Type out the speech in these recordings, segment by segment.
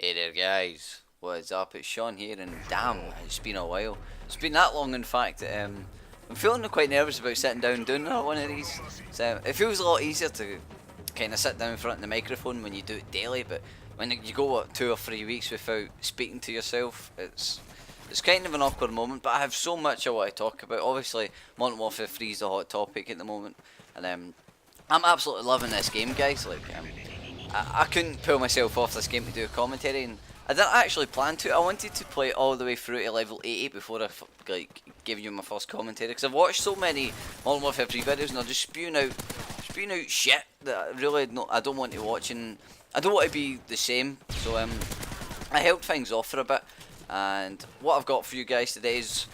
Hey there guys, what is up? It's Sean here and damn, it's been a while. It's been that long in fact. I'm feeling quite nervous about sitting down and doing another one of these. So it feels a lot easier to kind of sit down in front of the microphone when you do it daily, but when you go what, 2 or 3 weeks without speaking to yourself, it's kind of an awkward moment. But I have so much I want to talk about. Obviously, Modern Warfare 3 is the hot topic at the moment, and I'm absolutely loving this game, guys. I couldn't pull myself off this game to do a commentary, and I didn't actually plan to. I wanted to play it all the way through to level 80 before I gave you my first commentary, because I've watched so many Modern Warfare 3 videos and they're just spewing out shit that I don't want to watch, and I don't want to be the same. So I held things off for a bit, and what I've got for you guys today is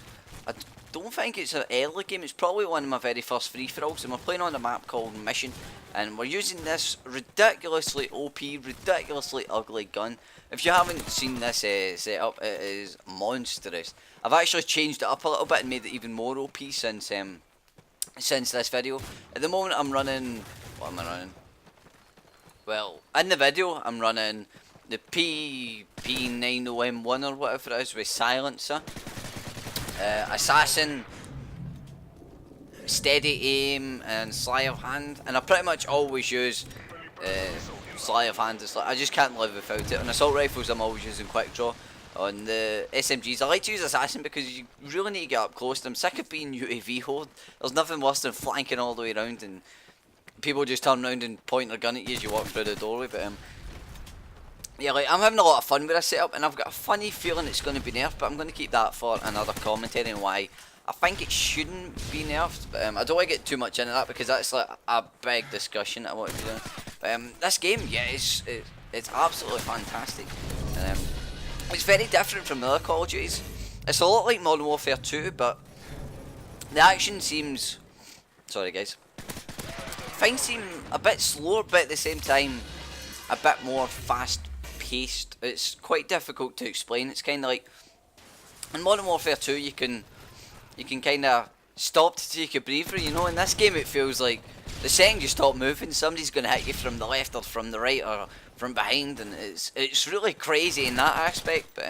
I don't think it's an early game. It's probably one of my very first free-for-alls, and we're playing on a map called Mission, and we're using this ridiculously OP, ridiculously ugly gun. If you haven't seen this setup, it is monstrous. I've actually changed it up a little bit and made it even more OP since this video. At the moment I'm running, what am I running? Well, in the video I'm running the P90M1 or whatever it is with silencer, assassin, steady aim, and sleight of hand, and I pretty much always use sleight of hand. I just can't live without it. On assault rifles I'm always using quick draw. On the SMGs I like to use assassin because you really need to get up close. I'm sick of being UAV hold. There's nothing worse than flanking all the way around and people just turn around and point their gun at you as you walk through the doorway. But yeah, like, I'm having a lot of fun with this setup, and I've got a funny feeling it's going to be nerfed, but I'm going to keep that for another commentary and why I think it shouldn't be nerfed. But I don't want to get too much into that because that's like a big discussion I want to do. But this game, yeah, it's absolutely fantastic. And, it's very different from the other Call of Duties. It's a lot like Modern Warfare 2, but the action seems, sorry guys, things seem a bit slower, but at the same time a bit more fast paced. It's quite difficult to explain. It's kind of like in Modern Warfare 2 you can kind of stop to take a breather, you know. In this game it feels like the second you stop moving somebody's going to hit you from the left or from the right or from behind, and it's really crazy in that aspect. But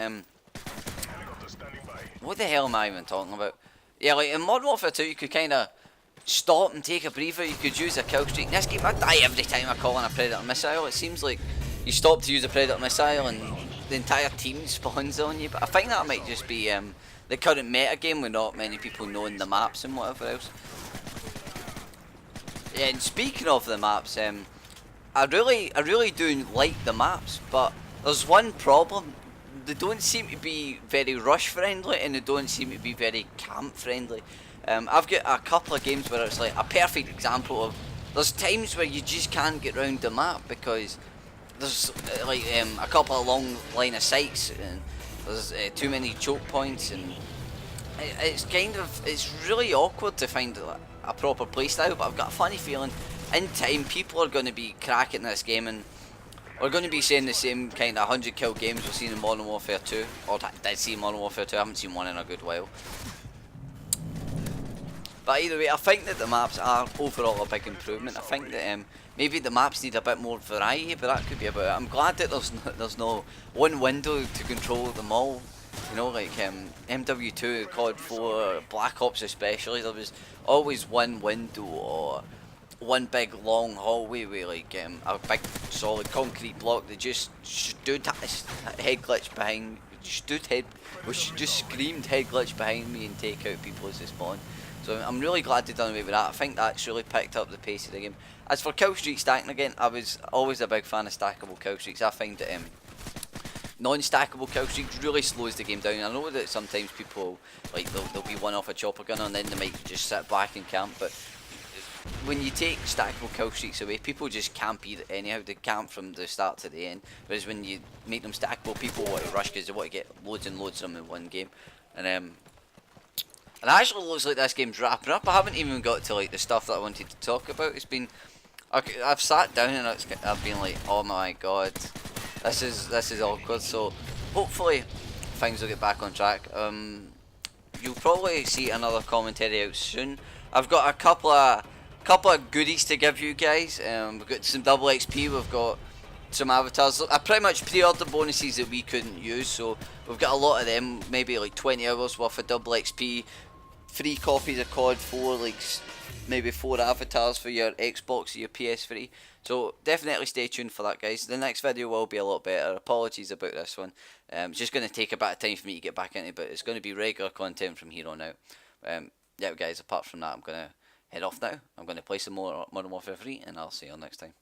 what the hell am I even talking about? Yeah, like in Modern Warfare 2 you could kind of stop and take a breather. You could use a kill streak. In this game I die every time I call in a Predator missile. It seems like you stop to use a Predator missile and the entire team spawns on you. But I think that might just be the current meta game with not many people knowing the maps and whatever else. Yeah, and speaking of the maps, I really do like the maps, but there's one problem. They don't seem to be very rush friendly, and they don't seem to be very camp friendly. I've got a couple of games where it's like a perfect example of there's times where you just can't get around the map because there's like a couple of long line of sights and there's too many choke points, and it's really awkward to find a proper playstyle. But I've got a funny feeling in time people are going to be cracking this game, and we're going to be seeing the same kind of 100 kill games we've seen in Modern Warfare 2, or did see in Modern Warfare 2. I haven't seen one in a good while. But either way, I think that the maps are overall a big improvement. I think that maybe the maps need a bit more variety, but that could be about it. I'm glad that there's no one window to control them all. You know, like MW2, COD 4, Black Ops especially, there was always one window or one big long hallway with like a big solid concrete block that just stood head glitch behind, just screamed head glitch behind me and take out people as they spawn. So I'm really glad they've done away with that. I think that's really picked up the pace of the game. As for kill streak stacking again, I was always a big fan of stackable kill streaks. I find that non-stackable kill streaks really slows the game down. I know that sometimes people like they'll be one off a chopper gunner and then they might just sit back and camp, but when you take stackable kill streaks away, people just camp anyhow. They camp from the start to the end. Whereas when you make them stackable, people want to rush because they want to get loads and loads of them in one game. And it actually looks like this game's wrapping up. I haven't even got to like the stuff that I wanted to talk about. It's been, I've sat down and I've been like, oh my god, this is awkward. So hopefully things will get back on track. You'll probably see another commentary out soon. I've got a couple of goodies to give you guys. We've got some double XP. We've got some avatars. I pretty much pre-ordered bonuses that we couldn't use, so we've got a lot of them, maybe like 20 hours worth of double XP, 3 copies of COD 4, like maybe 4 avatars for your Xbox or your PS3. So definitely stay tuned for that, guys. The next video will be a lot better. Apologies about this one. It's just going to take a bit of time for me to get back into it, but it's going to be regular content from here on out. Yeah, guys, apart from that, I'm going to head off now. I'm going to play some more Modern Warfare 3, and I'll see you all next time.